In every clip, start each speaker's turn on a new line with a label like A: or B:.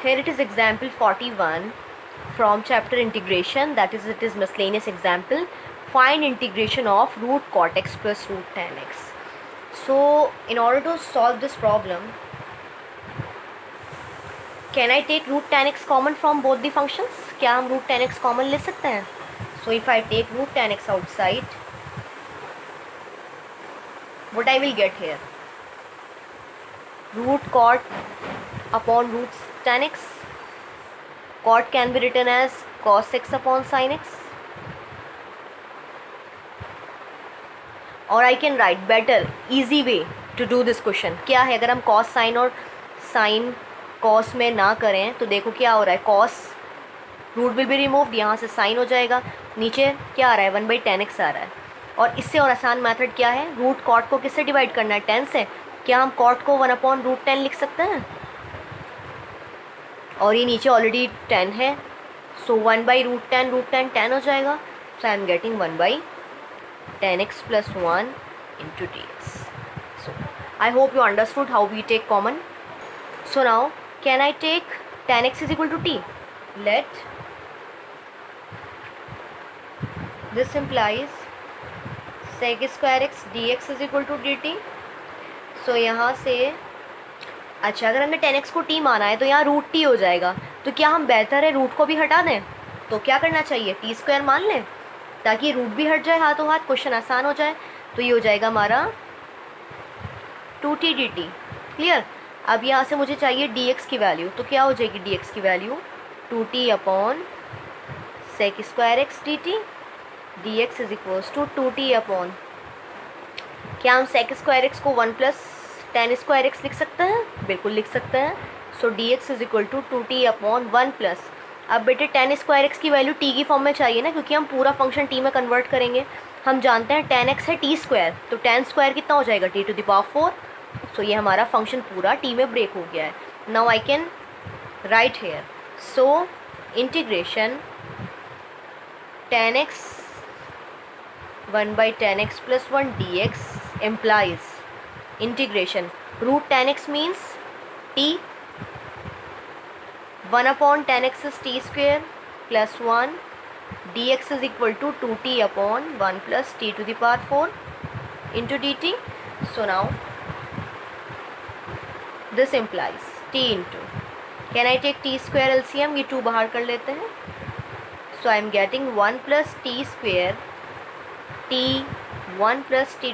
A: Here it is example 41 from chapter integration, that is it is miscellaneous example. Find integration of root cot x plus root tan x. So in order to solve this problem, can I take root tan x common from both the functions? क्या हम root tan x common ले सकते हैं? So if I take root tan x outside, what I will get here? Root cot upon root tan x. Cot can be written as cos x upon sin x. और I can write better, easy way to do this question. क्या है, अगर हम cos sin और sin cos में ना करें तो देखो क्या हो रहा है. cos root will be removed, यहाँ से sin हो जाएगा, नीचे क्या आ रहा है 1/tan x आ रहा है. और इससे और आसान मेथड क्या है, रूट कॉट को किससे डिवाइड करना है, 10 से. क्या हम कॉट को 1/√10 लिख सकते हैं, और ये नीचे ऑलरेडी 10 है, सो 1/√10 √10 10 हो जाएगा. So I am getting 1/tan x plus 1 into dx. So I hope you understood how we take common. So now can I take tan x is equal to t? Let this implies sec square x dx is equal to dt. So यहाँ से अच्छा, अगर हमने tan x को t माना है तो यहाँ रूट t हो जाएगा. तो क्या हम बेहतर है रूट को भी हटा दें? तो क्या करना चाहिए, t स्क्वायर मान लें ताकि रूट भी हट जाए हाथों हाथ, क्वेश्चन आसान हो जाए. तो ये हो जाएगा हमारा 2t dt. क्लियर. अब यहाँ से मुझे चाहिए dx की वैल्यू, तो क्या हो जाएगी dx की value 2t upon sec square x dt. dx is equals to 2t upon, क्या हम सेक स्क्वायर एक्स को 1 प्लस tan स्क्वायर एक्स लिख सकते हैं? बिल्कुल लिख सकते हैं. So dx is equal to 2t upon 1 plus, अब बेटे tan स्क्वायर एक्स की वैल्यू t की फॉर्म में चाहिए ना, क्योंकि हम पूरा फंक्शन t में कन्वर्ट करेंगे. हम जानते हैं tan x है t स्क्वायर, तो tan स्क्वायर कितना हो जाएगा t⁴. सो ये हमारा फंक्शन पूरा t में ब्रेक हो गया है. Now I can write here. So integration tan x 1/tan x plus 1 dx implies integration root tan x means t, 1/tan x is t square plus 1, dx is equal to 2t upon 1 plus t⁴ into dt. So now this implies t into, can I take t square LCM, ये 2 बाहर कर लेते हैं. So I am getting 1 plus t square t 1 plus t⁴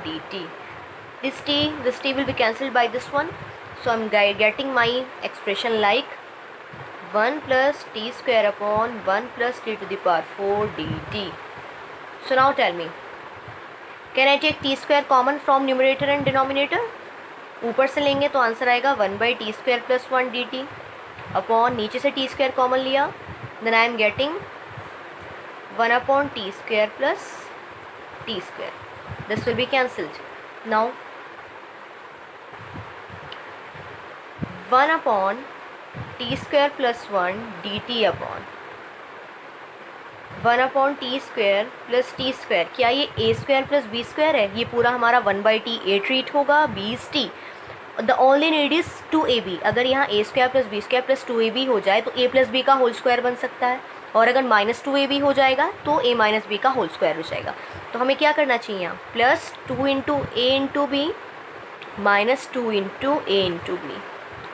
A: dt. This t will be cancelled by this one. So I am getting my expression like 1 plus t square upon 1 plus t⁴ dt. So now tell me, can I take t square common from numerator and denominator? ऊपर से लेंगे तो answer आएगा 1/t² plus 1 dt upon, नीचे से t square common लिया, then I am getting 1/t² plus t square. This will be cancelled. Now 1/t² plus 1 dt upon 1/t² plus t square, क्या ये a² plus b² है? ये पूरा हमारा 1/t a treat होगा, b is t. The only need is 2ab. अगर यहाँ a² plus b² plus 2ab हो जाए तो a plus b का होल स्क्वायर बन सकता है, और अगर -2ab हो जाएगा तो a minus b का होल स्क्वायर हो जाएगा. तो हमें क्या करना चाहिए यहाँ, +2 into a into b -2 into a into b.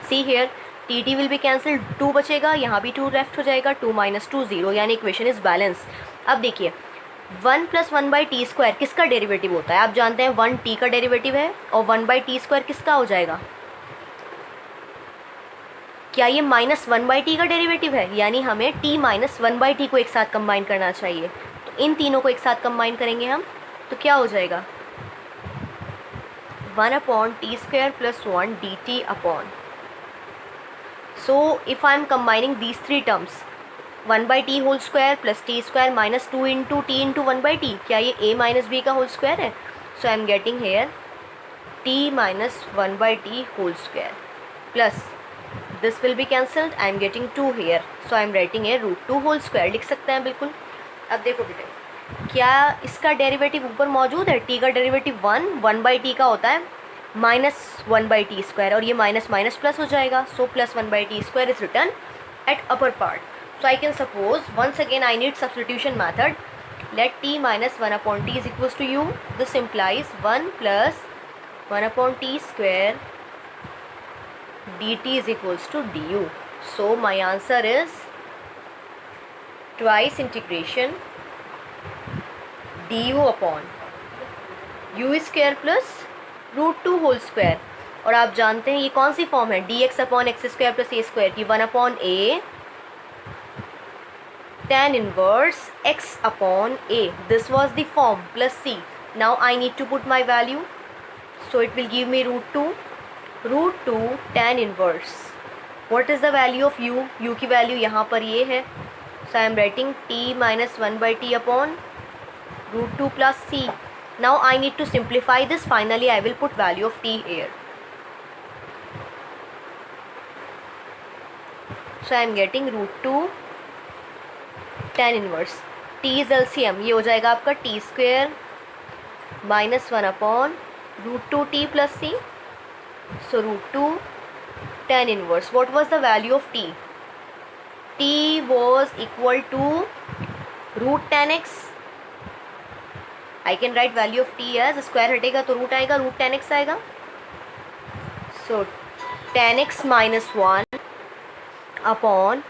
A: See here t will be cancelled, 2 बचेगा, यहाँ भी 2 लेफ्ट हो जाएगा, 2 - 2 0, यानी इक्वेशन इज बैलेंस. अब देखिए 1 + 1/t² किसका डेरिवेटिव होता है? आप जानते हैं 1 t का डेरिवेटिव है, और 1/t² किसका हो जाएगा? क्या ये -1/t का डेरिवेटिव है? यानी हमें t - 1/t को एक साथ कंबाइन करना चाहिए. तो इन तीनों को एक साथ कंबाइन करेंगे हम, तो क्या हो जाएगा 1/t² plus 1 dt upon. So if I am combining these three terms, 1/t whole square plus t square minus 2 into t into 1/t, क्या ये a minus b का whole square है? So I am getting here t minus 1/t whole square plus this will be cancelled. I am getting 2 here, so I am writing here √2 whole square. लिख सकते हैं बिल्कुल. अब देखो बेटे, क्या इसका डेरिवेटिव ऊपर मौजूद है? t का डेरिवेटिव 1/t का होता है, -1/t², और ये माइनस माइनस प्लस हो जाएगा. सो +1/t² is return at upper part. So I can suppose, once again I need substitution method. Let t minus 1/t is equals to u. This implies 1 plus 1/t² dt is equals to du. So my answer is twice integration du upon u² plus √2 whole square. और आप जानते हैं ये कौन सी form है, dx/x² plus a² की, 1/a tan inverse x/a. This was the form plus c. Now I need to put my value. So it will give me √2 tan inverse. What is the value of u? u की value यहाँ पर ये है. So I am writing t minus 1/t upon √2 plus c. Now I need to simplify this. Finally I will put value of t here. So I am getting √2 tan inverse. t is LCM. ये हो जाएगा आपका t² minus 1/√2t plus c. So √2 tan inverse. What was the value of t? t was equal to root tan x. I can write value of t as square हटेगा तो root आएगा, root tan x आएगा. So tan x minus 1 upon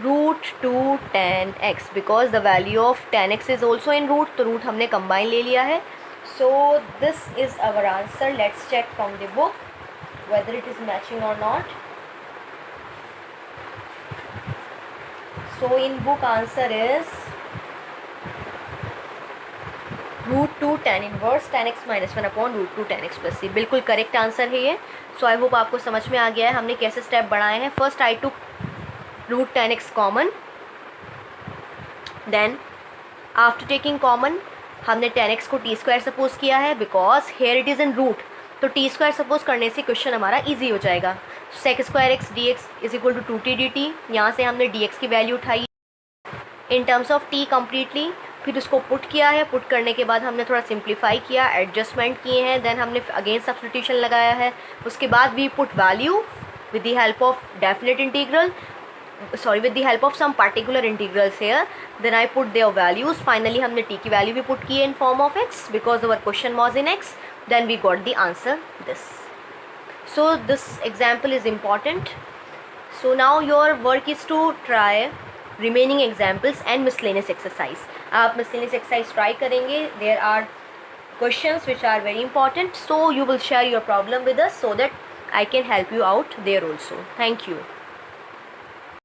A: √2 tan x, because the value of tan x is also in root, तो root हमने combine ले लिया है. So this is our answer. Let's check from the book whether it is matching or not. So in book answer is √2 tan inverse tan x minus 1/√2 tan x plus c. बिल्कुल correct answer है ये. सो I hope आपको समझ में आ गया है हमने कैसे स्टेप बढ़ाए हैं. First I two root tan x common, then after taking common हमने tan x को t² सपोज किया है, because here it is in root, तो t² सपोज करने से क्वेश्चन हमारा ईजी हो जाएगा. sec² x dx is equal to 2t dt. यहाँ से हमने dx की वैल्यू उठाई in terms of t completely, फिर उसको पुट किया है. पुट करने के बाद हमने थोड़ा सिंप्लीफाई किया, एडजस्टमेंट किए हैं, देन हमने अगेन सब्स्टिट्यूशन लगाया है. उसके बाद we put value with the help of definite integral, with the help of some particular integrals here. Then I put their values. Finally हमने t की वैल्यू भी पुट की है in form of x, because our question was in x. Then we got the answer this. So this example is important. So now your work is to try remaining examples and miscellaneous exercise. आप miscellaneous exercise try करेंगे. There are questions which are very important. So you will share your problem with us so that I can help you out there also. Thank you.